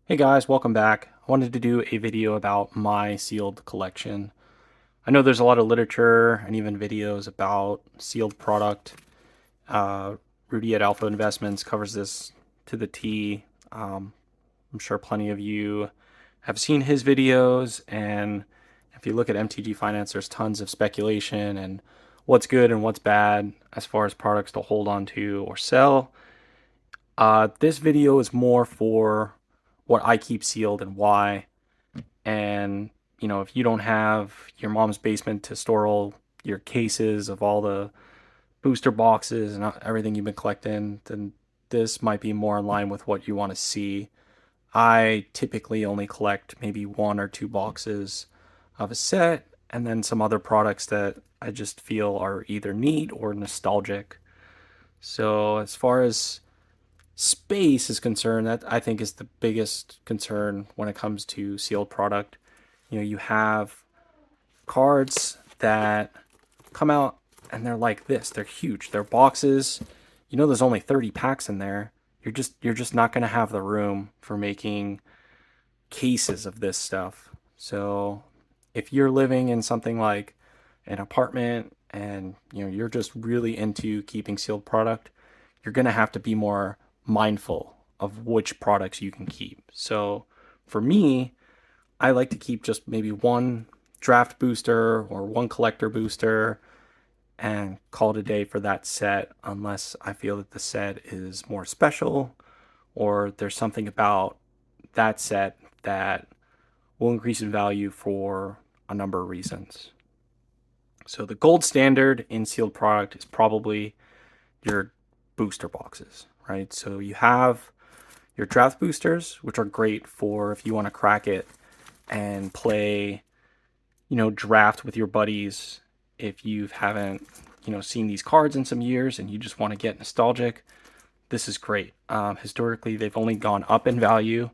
Hey guys, welcome back. I wanted to do a video about my sealed collection. I know there's a lot of literature and even videos about sealed product. Uh, Rudy at Alpha Investments covers this to the T. I'm sure plenty of you have seen his videos, and if you look at MTG Finance, there's tons of speculation and what's good and what's bad as far as products to hold on to or sell. This video is more for what I keep sealed and why. And, if you don't have your mom's basement to store all your cases of all the booster boxes and everything you've been collecting, then this might be more in line with what you want to see. I typically only collect maybe one or two boxes of a set, and then some other products that I just feel are either neat or nostalgic. So, as far as space is concerned, that I think is the biggest concern when it comes to sealed product. You have cards that come out and they're like this. They're huge. They're boxes. There's only 30 packs in there. You're just not going to have the room for making cases of this stuff. So, if you're living in something like an apartment and you're just really into keeping sealed product, you're going to have to be more mindful of which products you can keep. So, for me, I like to keep just maybe one draft booster or one collector booster and call it a day for that set, unless I feel that the set is more special or there's something about that set that will increase in value for a number of reasons. So the gold standard in sealed product is probably your booster boxes, right? So you have your draft boosters, which are great for if you want to crack it and play, draft with your buddies. If you haven't, seen these cards in some years and you just want to get nostalgic, this is great. Historically, they've only gone up in value,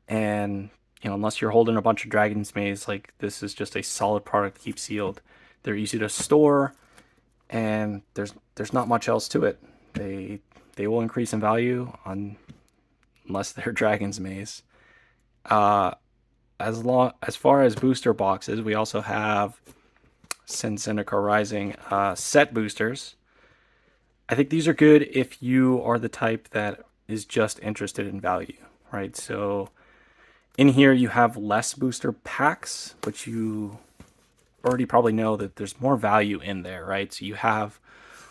and unless you're holding a bunch of Dragon's Maze, like this is just a solid product to keep sealed. They're easy to store, and there's not much else to it. They will increase in value unless they're Dragon's Maze. Uh, as far as booster boxes, we also have since Zendikar Rising set boosters. I think these are good if you are the type that is just interested in value, right? So in here you have less booster packs, but you already probably know that there's more value in there, right? So you have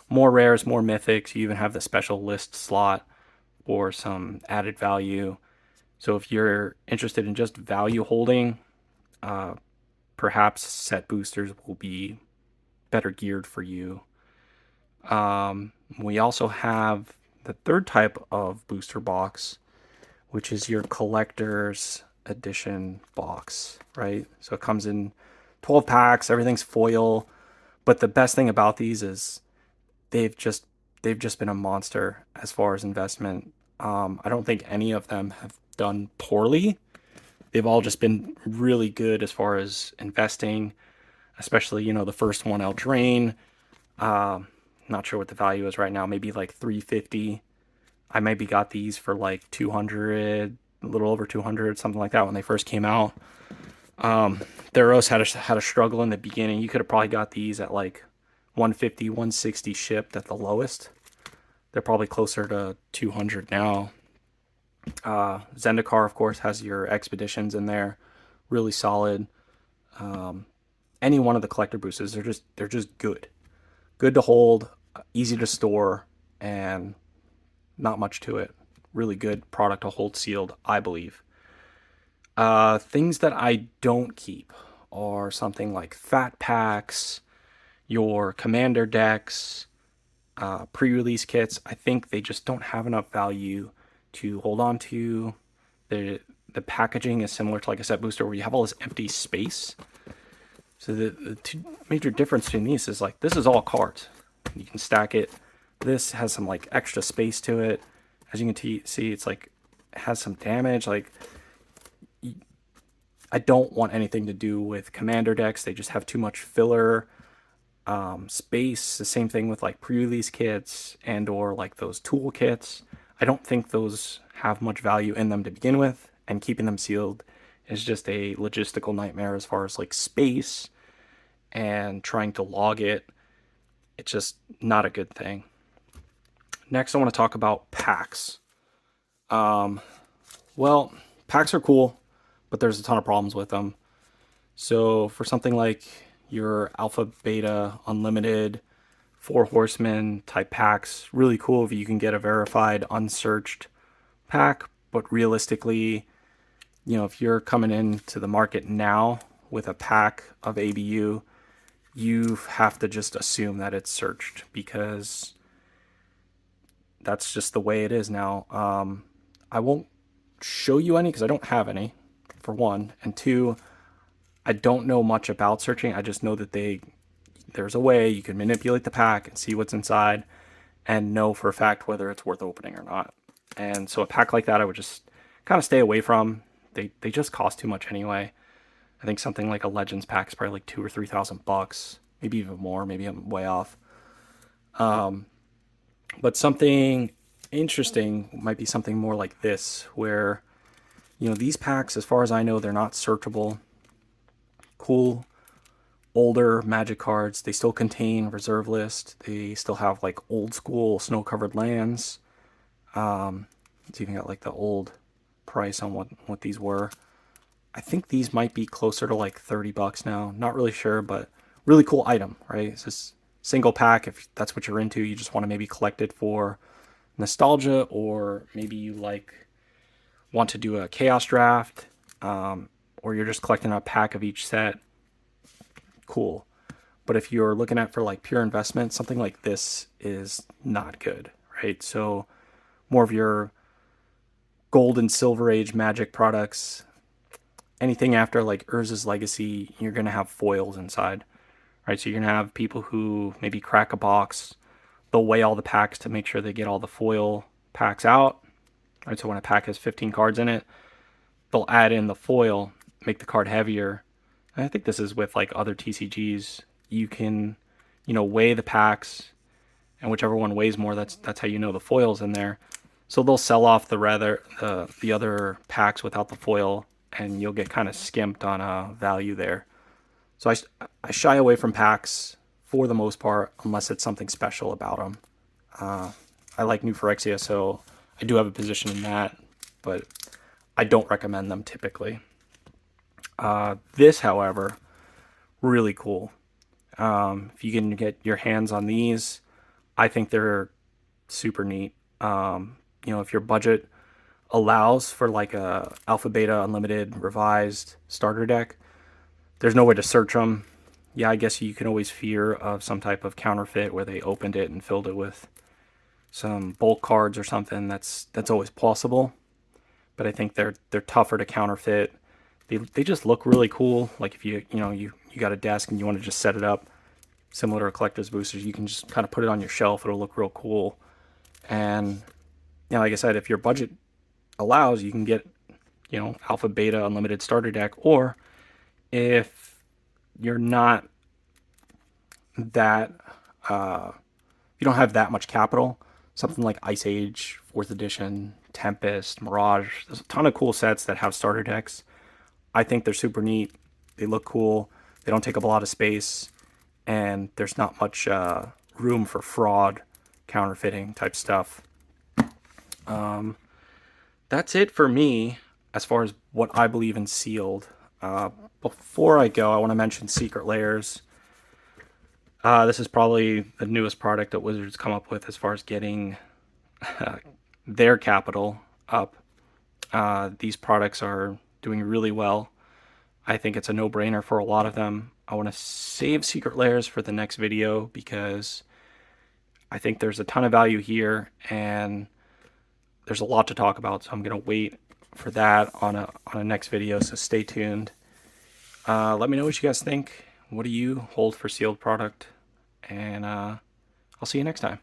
more rares, more mythics. You even have the special list slot for some added value. So if you're interested in just value holding, uh, perhaps set boosters will be better geared for you. We also have the third type of booster box, which is your collector's edition box, right? So it comes in 12 packs, everything's foil, but the best thing about these is they've just they've just been a monster as far as investment. I don't think any of them have done poorly. They've all just been really good as far as investing, especially the first one, Eldraine. Not sure what the value is right now, maybe like 350. I maybe got these for like 200, a little over 200, something like that when they first came out. Theros had a struggle in the beginning. You could have probably got these at like 150, 160 shipped at the lowest. They're probably closer to 200 now. Zendikar, of course, has your expeditions in there, really solid. Any one of the collector boosters, they're just good to hold, easy to store, and not much to it. Really good product to hold sealed, I believe. Things that I don't keep are something like fat packs, your commander decks, pre-release kits. I think they just don't have enough value to hold on to. The packaging is similar to like a set booster where you have all this empty space. So the two major difference between these is like this is all cards. You can stack it. This has some like extra space to it. As you can see, it's like it has some damage. Like I don't want anything to do with commander decks. They just have too much filler space. The same thing with like pre-release kits and or like those tool kits. I don't think those have much value in them to begin with, and keeping them sealed is just a logistical nightmare as far as like space and trying to log it. It's just not a good thing. Next, I want to talk about packs. Well, packs are cool, but there's a ton of problems with them. So for something like your Alpha Beta Unlimited, Four Horsemen type packs, really cool if you can get a verified unsearched pack. But realistically, if you're coming into the market now with a pack of ABU, you have to just assume that it's searched because that's just the way it is now. I won't show you any because I don't have any, for one, and two, I don't know much about searching. I just know that there's a way you can manipulate the pack and see what's inside and know for a fact whether it's worth opening or not. And so a pack like that I would just kind of stay away from. They just cost too much anyway. I think something like a Legends pack is probably like $2,000 or $3,000, maybe even more. Maybe I'm way off. But something interesting might be something more like this, where these packs, as far as I know, they're not searchable. Cool older Magic cards. They still contain reserve list. They still have like old school snow covered lands. It's even got like the old price on what these were. I think these might be closer to like $30 now. Not really sure, but really cool item, right? It's this single pack. If that's what you're into, you just want to maybe collect it for nostalgia, or maybe you want to do a chaos draft, or you're just collecting a pack of each set. Cool. But if you're looking at for like pure investment, something like this is not good, right? So more of your gold and silver age Magic products, anything after like Urza's Legacy, you're going to have foils inside, right? So you're going to have people who maybe crack a box, they'll weigh all the packs to make sure they get all the foil packs out, right? So when a pack has 15 cards in it, they'll add in the foil, make the card heavier. And I think this is with like other TCGs. You can, weigh the packs, and whichever one weighs more, that's how you know the foil's in there. So they'll sell off the other packs without the foil, and you'll get kind of skimped on value there. So I shy away from packs for the most part, unless it's something special about them. I like New Phyrexia, so I do have a position in that, but I don't recommend them typically. This, however, really cool. If you can get your hands on these, I think they're super neat. If your budget allows for like a Alpha Beta Unlimited revised starter deck, there's no way to search them. Yeah, I guess you can always fear of some type of counterfeit where they opened it and filled it with some bulk cards or something. That's always possible, but I think they're tougher to counterfeit. They just look really cool. Like if you got a desk and you want to just set it up similar to collector's boosters, you can just kind of put it on your shelf. It'll look real cool. And like I said, if your budget allows, you can get Alpha Beta Unlimited starter deck, or if you're not that you don't have that much capital, something like Ice Age 4th edition, Tempest, Mirage, there's a ton of cool sets that have starter decks. I think they're super neat. They look cool. They don't take up a lot of space, and there's not much room for fraud, counterfeiting type stuff. That's it for me as far as what I believe in sealed. Before I go, I want to mention Secret Layers. This is probably the newest product that Wizards come up with as far as getting their capital up. These products are doing really well. I think it's a no-brainer for a lot of them. I want to save Secret Layers for the next video because I think there's a ton of value here and there's a lot to talk about. So I'm going to wait for that on a next video. So stay tuned. Let me know what you guys think. What do you hold for sealed product? And I'll see you next time.